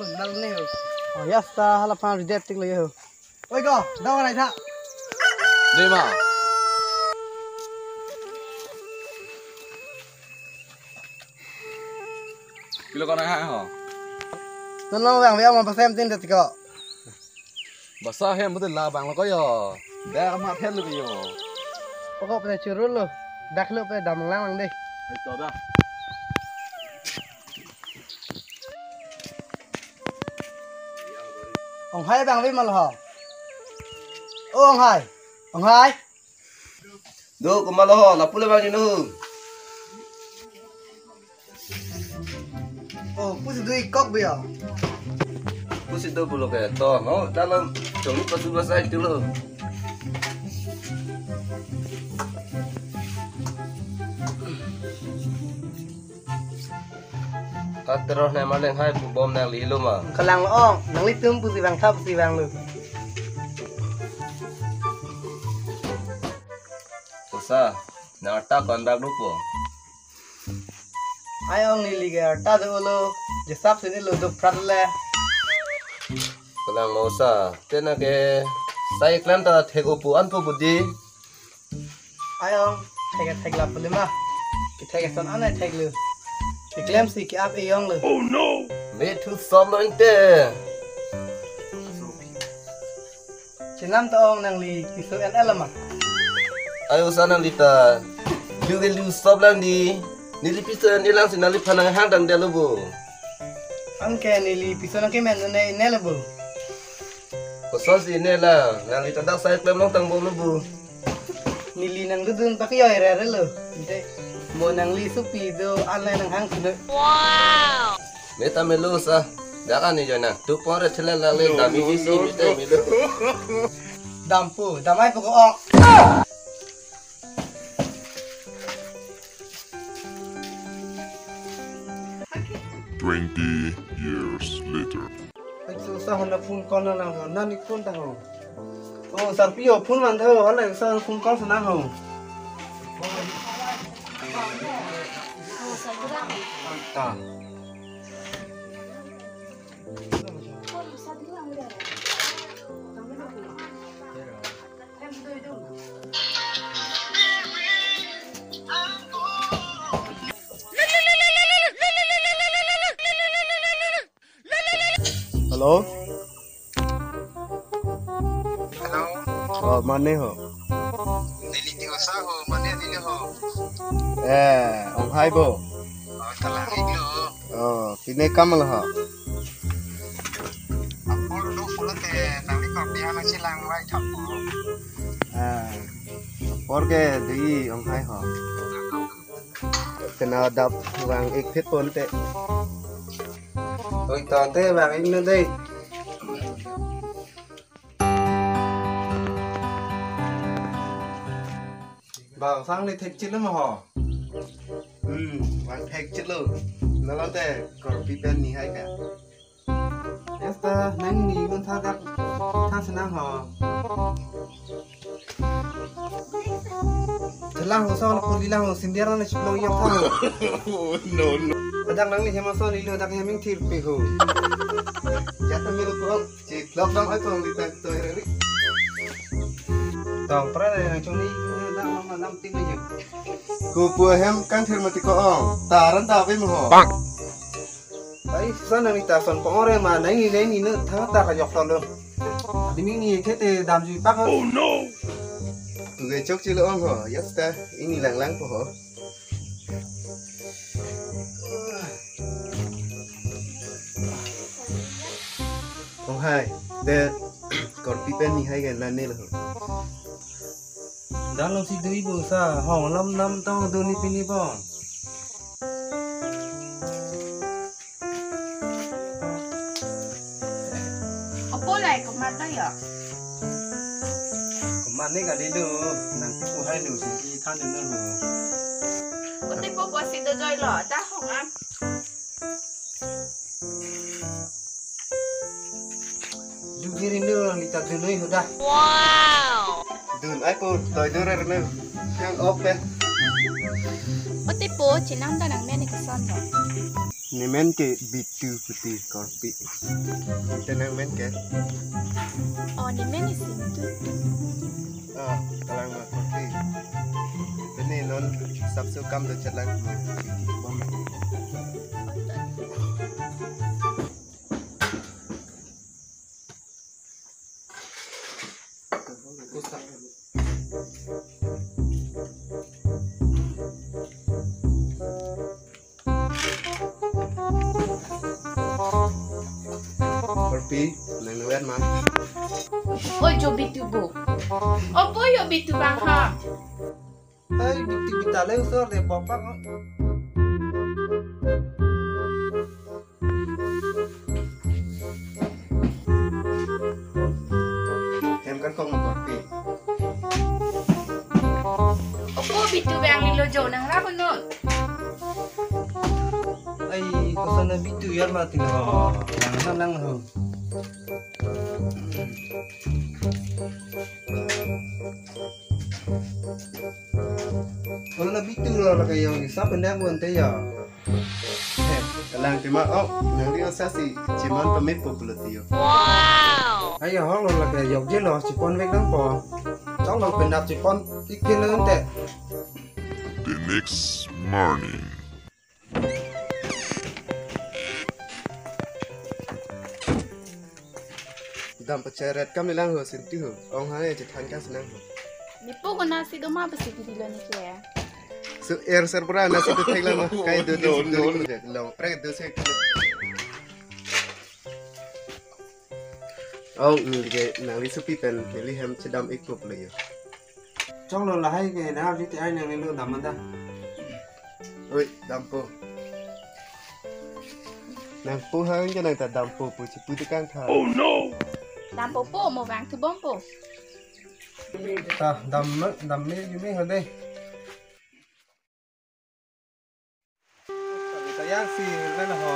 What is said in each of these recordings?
phần đăng này rồi yes ta là fan reject tích lấy rồi ôi co đâu này thạ đi mà kilo con này hay hả nó lâu vàng với ông mà xem tin được thì cọ bà sao hem mới là bằng nó có giờ để ông hát hết luôn cái giờ có phải chưa rút luôn đặt lớp về đầm lăng lăng đi tốt đó ông hai bằng với mà là hả ô ông hai Duh, kumaloho, lapule banginu. ô pusi đuôi cóc bây giờ Kusitu pulo ke to, no dalam chongi pasu basai dulu. Terus nih maling hai bom nang lilu mah. khả năng là năng lý tương pusi vàng thấp pusi vàng luôn Usa, nang ta kondak dupo. ai ông này liga ta được lo je sắp sẽ lo được phát le Kalang usa, tena ke sai klan ta thego pu an pu budi. ai ông thay là phần mà cái thay cái son ăn này thay luôn cái claim gì cái áp ấy ông luôn Me thu som lo inte. chỉ năm tao ông năng lý cái số NL mà Ayo sana lita. Lu stop lang di. Nili pisan ilang sinali panang hang dang delubu. anh cái này lý piso năng cái men này nè là bù Khusus ini lah, nang lita dak saya klaim long tang bom lubu. nili nang dudun pakai yo era lo inte mo nang li supi do online nang hang sino Meta melu sa. Dakan ni jona. Tu pore thela la le dami visi mita melu. dampu damai pokok ok 20 years later. Anh số sao hôm nay phun con nó nào nó đi phun tao hồ ô sao bây giờ phun hoàn thơ nó lại sao phun con sao nào hồ à hello mana ho Nili tiga saho, mana nili ho? ông hai bo Talang iglo. kini kamal ha Aku lu full te, nanti kau dia nasi lang lai capu. porque đi ông hai ho kena đập vàng ít thiết pon tệ tôi toàn thế vàng anh lên đây bảo sang đây thạch chết lắm mà họ vàng thạch chết luôn nó lắm thế còn bị bên gì hay cả Esther nãy nghỉ con tha đắp tha sẽ năng họ thế lang hồ sao là con đi lang hồ xin đi ra này chụp lâu nhau sao no đang nắng này xem mà sao đi lừa đang em mình thịt bị hồ chắc là mình cũng chỉ lọc đang ở phòng đi tới tới đấy tàu pra này trong đi đang mà năm tiếng này chứ cô bùa hem căng thẳng mà thì có ta rắn ta với mà họ đấy sao này ta phần có rồi mà nãy nghĩ nữa thằng ta phải dọc tàu luôn thì mình nghĩ thế thì làm gì bác hơn tụi người chốc chứ lỡ ông hả yes ta ini lằng lằng của họ ông hai để còn pipen ni hay cái là nên là đã lâu thì đi bữa xa họ 5 năm tao đưa đi pin đi bỏ Oppo lại có mặt đấy à? mà nên cả đi được nàng tiếp tục hay được thì đi than được nữa rồi Có thể bố xin được rồi lỏ ta không ăn. dù đi đến nữa thì ta từ nơi rồi đã Wow. đường iPhone tới đưa ra nữa đang ốp bên Có thể bố chỉ nắm ta đằng này cái son rồi. Ni men ke bitu putih kopi. Tenang men ke. Oh, ni men ni sintu. Ah, talang ma kopi. Ini non sabsu kam tu jalan. Kopi, nang nuan ma. Oi, jo bitu bo. Opo yo bitu bang ha. Ay, bitu bitale usor de bapak. Em kan kong kopi. Opo bitu bang lilo jo nang ra bono. Ay, kosan na bitu yar ma tino. Nang nang ho. Kalau lebih tu lah kayak yang siapa nak buat tu ya. Kalau cuma nanti asasi cuman pemit popular tu. Wow. Ayo hang lah kayak yang je lah cipon vek dong po. Cháu là phải nạp cipon ikin lên tệ. The next morning. Dam peceret kami lang ho sinti ho. Ông hai chỉ thành cái senang ho. Ni po ko nasi do ma besi di lo ni ke. So air serpura nasi tu thay lang kayak dua long prek dua sek. Người cái nàng đi supi pen cái hem chỉ đam ít cụcเลย. Trong đó là hai cái nào chứ ai nàng lên đam anh ta. Ôi đam po. Nàng po hơn cho nàng ta đam po chỉ pu tu căng thà. Oh no. Dam po po mo bang tu bom po. Ta đam mấy như mấy hơn đây. Saya si lên là họ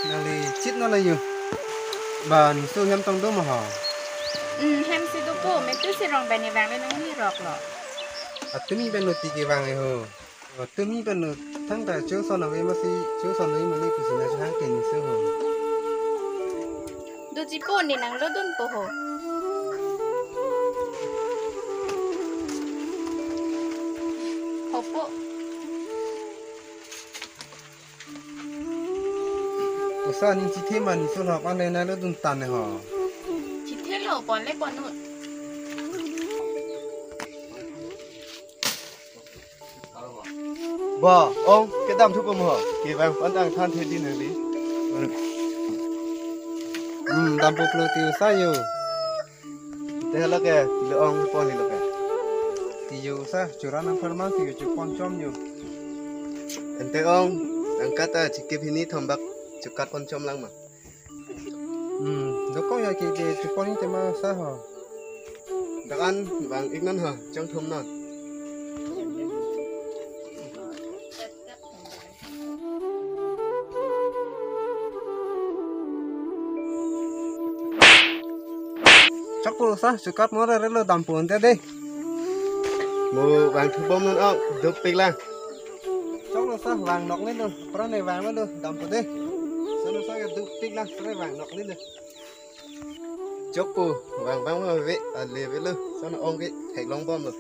nàng đi chít nó là nhiều. Bà sư hem tông đó mà họ. Hem si tu po me tu si rong ben ni bang le nang ni rok lo. Tôi mi bên nội tiki vàng này hồ. Tôi mi bên nội thằng ta chiếu son là về mà si chiếu son đấy mà đi cứ xin là hàng tiền sư hồ. Do ji po ni nang lo dun po ho. Ho po. Sao nhìn chỉ thêm mà nhìn số học ăn này nó đun tàn này hả? Chỉ thế lo bon le bon nut. Bà, ông cái đam thuốc không hả? Kỳ vàng vẫn đang than thế đi này đi. Đam bốc lơ tiêu sao yêu? Thế là cái lỡ ông con gì là cái? Thì yêu sao? Chủ ra năng phân mang thì chủ con chom yêu. Anh thấy ông, anh cắt ta chỉ kịp hình thầm bạc chụp cắt con chom lăng mà. Nó có nhà kia chụp con như thế mà sao hả? Đặc ăn vàng ít ngân hả? Trong thơm non. Chắc cô sao chụp cắt nó ra rất là đậm buồn thế đi. Mù vàng thu bom lên ông, đục pin lang. Chắc là sao vàng nọc lên rồi, cái này vàng lên rồi, đậm buồn đi. Sao nó sao cái đục pin lang, cái vàng nọc lên rồi. Chốc cô vàng vàng vào vậy, lề với lư, sao nó ôm cái thạch long bom rồi.